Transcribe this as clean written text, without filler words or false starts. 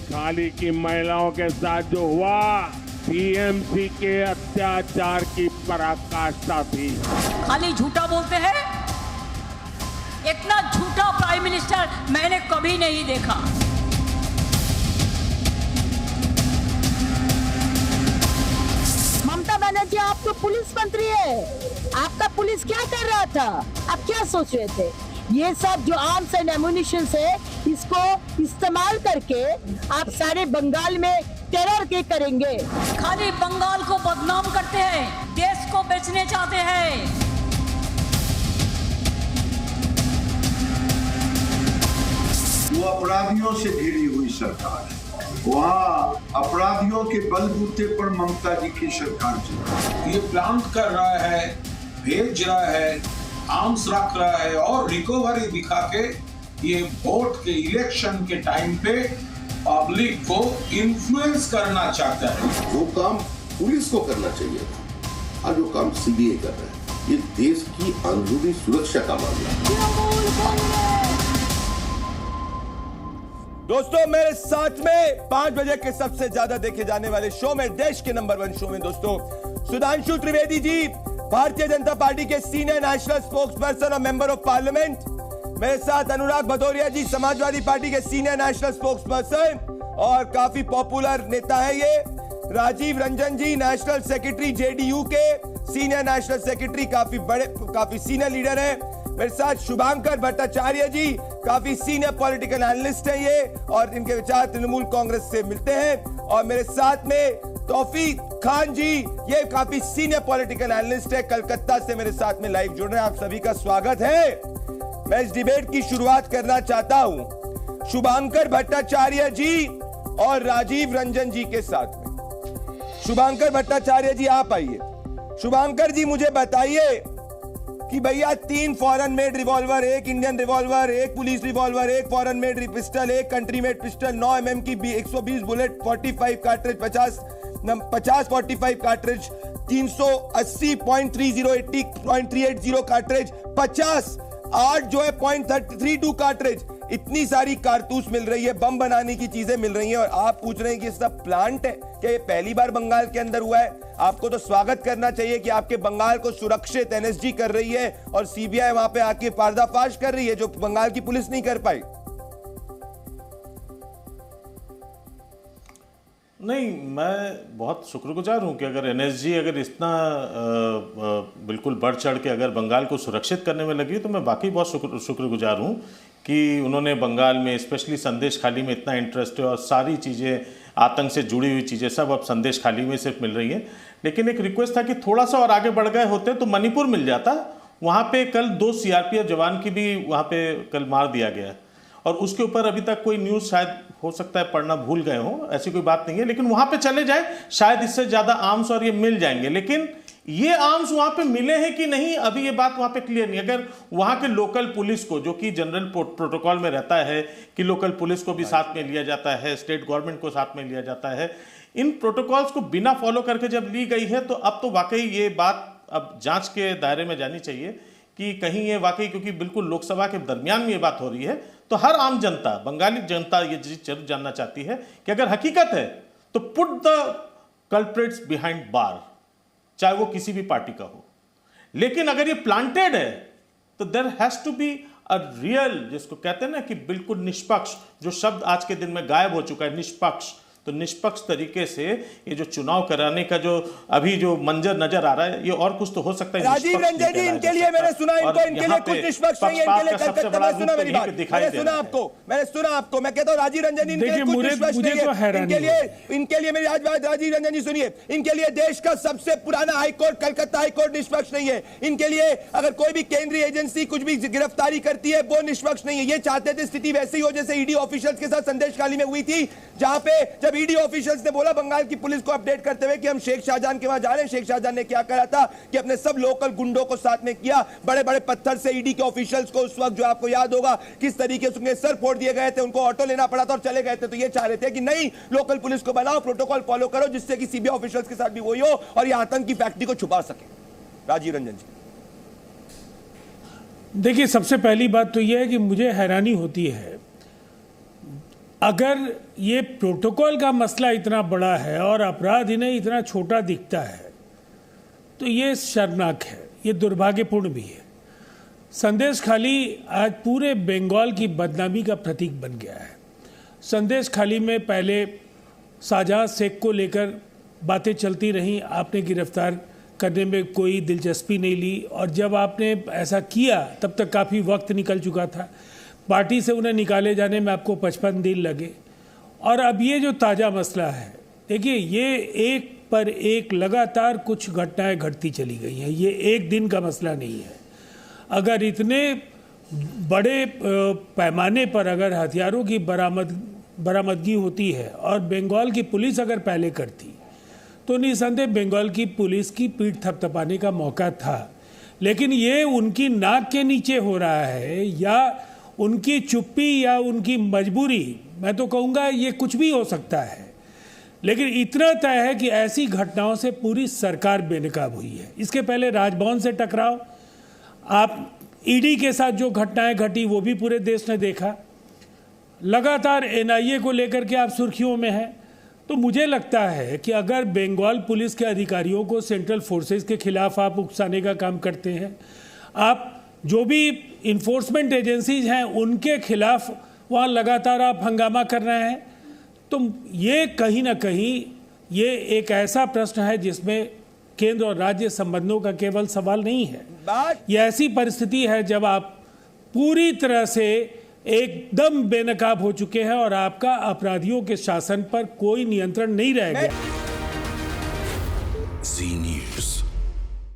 थाली की महिलाओं के साथ जो हुआ टीएमसी के अत्याचार की पराकाष्ठा थी। खाली झूठा बोलते हैं, इतना झूठा प्राइम मिनिस्टर मैंने कभी नहीं देखा। ममता बनर्जी आप तो पुलिस मंत्री है, आपका पुलिस क्या कर रहा था, आप क्या सोच रहे थे? ये सब जो आर्म्स एंड एमुनिशन है, इसको इस्तेमाल करके आप सारे बंगाल में टेरर के करेंगे। खाली बंगाल को बदनाम करते हैं, देश को बेचने चाहते हैं। वो अपराधियों से घिरी हुई सरकार है, वहाँ अपराधियों के बलबूते पर ममता जी की सरकार चल। ये प्लांट कर रहा है, भेज रहा है, आर्म्स रख रहा है और रिकवरी दिखा के ये वोट के इलेक्शन के टाइम पे पब्लिक को इन्फ्लुएंस करना चाहता है। वो काम पुलिस को करना चाहिए था, आज वो काम सीबीआई कर रहा है। ये देश की अंदरूनी सुरक्षा का मामला है। दोस्तों मेरे साथ में 5 बजे के सबसे ज्यादा देखे जाने वाले शो में, देश के नंबर 1 शो में दोस्तों, सुधांशु त्रिवेदी जी, भारतीय जनता पार्टी के सीनियर नेशनल स्पोक्स पर्सन और मेंबर ऑफ पार्लियामेंट। मेरे साथ अनुराग भदौरिया जी, समाजवादी पार्टी के सीनियर नेशनल स्पोक्स पर्सन और काफी पॉपुलर नेता है ये। राजीव रंजन जी, नेशनल सेक्रेटरी जेडीयू के, सीनियर नेशनल सेक्रेटरी, काफी सीनियर लीडर है। मेरे साथ शुभांकर भट्टाचार्य जी, काफी सीनियर पॉलिटिकल एनालिस्ट हैं ये, और इनके विचार तृणमूल कांग्रेस से मिलते हैं। और मेरे साथ में तौफीक खान जी, ये काफी सीनियर पॉलिटिकल एनालिस्ट है, कलकत्ता से मेरे साथ में लाइव जुड़ रहे हैं। आप सभी का स्वागत है। मैं इस डिबेट की शुरुआत करना चाहता हूं शुभांकर भट्टाचार्य जी और राजीव रंजन जी के साथ में। शुभांकर भट्टाचार्य जी आप आइए। शुभांकर जी मुझे बताइए कि भैया 3 foreign made revolver, 1 Indian revolver, 1 police revolver, 1 foreign made pistol, 1 country made pistol, 9 mm की 120 बुलेट, 45 कार्ट्रिज, 50 45 कार्ट्रिज, 380.3080.380 कार्ट्रिज, 50 8 जो है 0.32 कार्ट्रिज, इतनी सारी कारतूस मिल रही है, बम बनाने की चीजें मिल रही हैं, और आप पूछ रहे हैं कि सब प्लांट है। क्या ये पहली बार बंगाल के अंदर हुआ है? आपको तो स्वागत करना चाहिए कि आपके बंगाल को सुरक्षित एनएसजी कर रही है और सीबीआई वहां पे आके पर्दाफाश कर रही है जो बंगाल की पुलिस नहीं कर पाई। नहीं, मैं बहुत शुक्रगुजार हूं कि अगर एनएसजी अगर इतना बिल्कुल बढ़ चढ़ के अगर बंगाल को सुरक्षित करने में लगी, तो मैं बाकी बहुत शुक्रगुजार हूं कि उन्होंने बंगाल में, स्पेशली संदेश खाली में इतना इंटरेस्ट है, और सारी चीज़ें आतंक से जुड़ी हुई चीज़ें सब अब संदेश खाली में सिर्फ मिल रही हैं। लेकिन एक रिक्वेस्ट था कि थोड़ा सा और आगे बढ़ गए होते तो मणिपुर मिल जाता। वहाँ पे कल 2 सीआरपीएफ जवान की भी वहाँ पे कल मार दिया गया, और उसके ऊपर अभी तक कोई न्यूज़ शायद हो सकता है पढ़ना भूल गए हो, ऐसी कोई बात नहीं है। लेकिन वहाँ पे चले जाए, शायद इससे ज़्यादा आर्म्स और ये मिल जाएंगे। लेकिन ये आर्म्स वहाँ पे मिले हैं कि नहीं, अभी ये बात वहाँ पे क्लियर नहीं। अगर वहाँ के लोकल पुलिस को, जो कि जनरल प्रोटोकॉल में रहता है कि लोकल पुलिस को भी साथ में लिया जाता है, स्टेट गवर्नमेंट को साथ में लिया जाता है, इन प्रोटोकॉल्स को बिना फॉलो करके जब ली गई है, तो अब तो वाकई ये बात अब जांच के दायरे में जानी चाहिए कि कहीं ये वाकई, क्योंकि बिल्कुल लोकसभा के दरमियान में ये बात हो रही है, तो हर आम जनता, बंगाली जनता ये चीज जरूर जानना चाहती है कि अगर हकीकत है तो पुट द कल्प्रिट्स बिहाइंड बार, चाहे वो किसी भी पार्टी का हो। लेकिन अगर ये प्लांटेड है तो there has to be a real, जिसको कहते हैं ना कि बिल्कुल निष्पक्ष, जो शब्द आज के दिन में गायब हो चुका है, निष्पक्ष, तो निष्पक्ष तरीके से ये जो चुनाव कराने का जो अभी जो मंजर नजर आ रहा है, ये और कुछ तो हो सकता है। राजीव रंजन जी, इनके लिए मैंने सुना, इनको इनके लिए कुछ निष्पक्ष नहीं है, इनके लिए कलकत्ता में सुना मेरी बात, मैंने सुना आपको, मैं कहता हूं राजीव रंजन जी, इनके लिए कुछ निष्पक्ष नहीं है। इनके लिए मेरी आज बात, राजीव रंजन जी सुनिए, इनके लिए देश का सबसे पुराना हाईकोर्ट, कलकत्ता हाईकोर्ट निष्पक्ष नहीं है। इनके लिए अगर कोई भी केंद्रीय एजेंसी कुछ भी गिरफ्तारी करती है, वो निष्पक्ष नहीं है। ये चाहते थे स्थिति वैसी हो जैसे ईडी ऑफिशियल्स के साथ संदेश खाली में हुई थी, जहां पे जब ईडी ऑफिशियल्स ने बोला बंगाल की पुलिस को अपडेट करते हुए कि हम शेख शाहजहां के वहां जा रहे हैं, शेख शाहजहां ने क्या करा था कि अपने सब लोकल गुंडों को साथ में किया, बड़े बड़े पत्थर से ईडी के ऑफिशियल्स को उस वक्त, जो आपको याद होगा, किस तरीके से उनके सर फोड़ दिए गए थे, उनको ऑटो लेना पड़ा था और चले गए थे। तो ये चाह रहे थे कि नहीं, लोकल पुलिस को बनाओ, प्रोटोकॉल फॉलो करो, जिससे कि सीबीआई ऑफिशियल्स के साथ भी वही हो और ये आतंक की फैक्ट्री को छुपा सके। राजीव रंजन जी, देखिए, सबसे पहली बात तो यह है कि मुझे हैरानी होती है अगर ये प्रोटोकॉल का मसला इतना बड़ा है और अपराध इन्हें इतना छोटा दिखता है तो ये शर्मनाक है, ये दुर्भाग्यपूर्ण भी है। संदेश खाली आज पूरे बंगाल की बदनामी का प्रतीक बन गया है। संदेश खाली में पहले शाहजहां शेख को लेकर बातें चलती रहीं, आपने गिरफ्तार करने में कोई दिलचस्पी नहीं ली और जब आपने ऐसा किया तब तक काफ़ी वक्त निकल चुका था। पार्टी से उन्हें निकाले जाने में आपको 55 दिन लगे और अब ये जो ताज़ा मसला है, देखिए ये एक पर एक लगातार कुछ घटनाएं घटती चली गई हैं। ये एक दिन का मसला नहीं है। अगर इतने बड़े पैमाने पर अगर हथियारों की बरामदगी होती है और बंगाल की पुलिस अगर पहले करती तो निसंदेह बंगाल की पुलिस की पीठ थपथपाने का मौका था, लेकिन ये उनकी नाक के नीचे हो रहा है या उनकी चुप्पी या उनकी मजबूरी, मैं तो कहूँगा ये कुछ भी हो सकता है। लेकिन इतना तय है कि ऐसी घटनाओं से पूरी सरकार बेनकाब हुई है। इसके पहले राजभवन से टकराव, आप ईडी के साथ जो घटनाएं घटी वो भी पूरे देश ने देखा, लगातार एनआईए को लेकर के आप सुर्खियों में हैं। तो मुझे लगता है कि अगर बंगाल पुलिस के अधिकारियों को सेंट्रल फोर्सेस के खिलाफ आप उकसाने का काम करते हैं, आप जो भी इन्फोर्समेंट एजेंसीज हैं उनके खिलाफ वहाँ लगातार आप हंगामा कर रहे हैं, तो ये कहीं ना कहीं ये एक ऐसा प्रश्न है जिसमें केंद्र और राज्य संबंधों का केवल सवाल नहीं है। ये ऐसी परिस्थिति है जब आप पूरी तरह से एकदम बेनकाब हो चुके हैं और आपका अपराधियों के शासन पर कोई नियंत्रण नहीं रह गया। जी न्यूज़।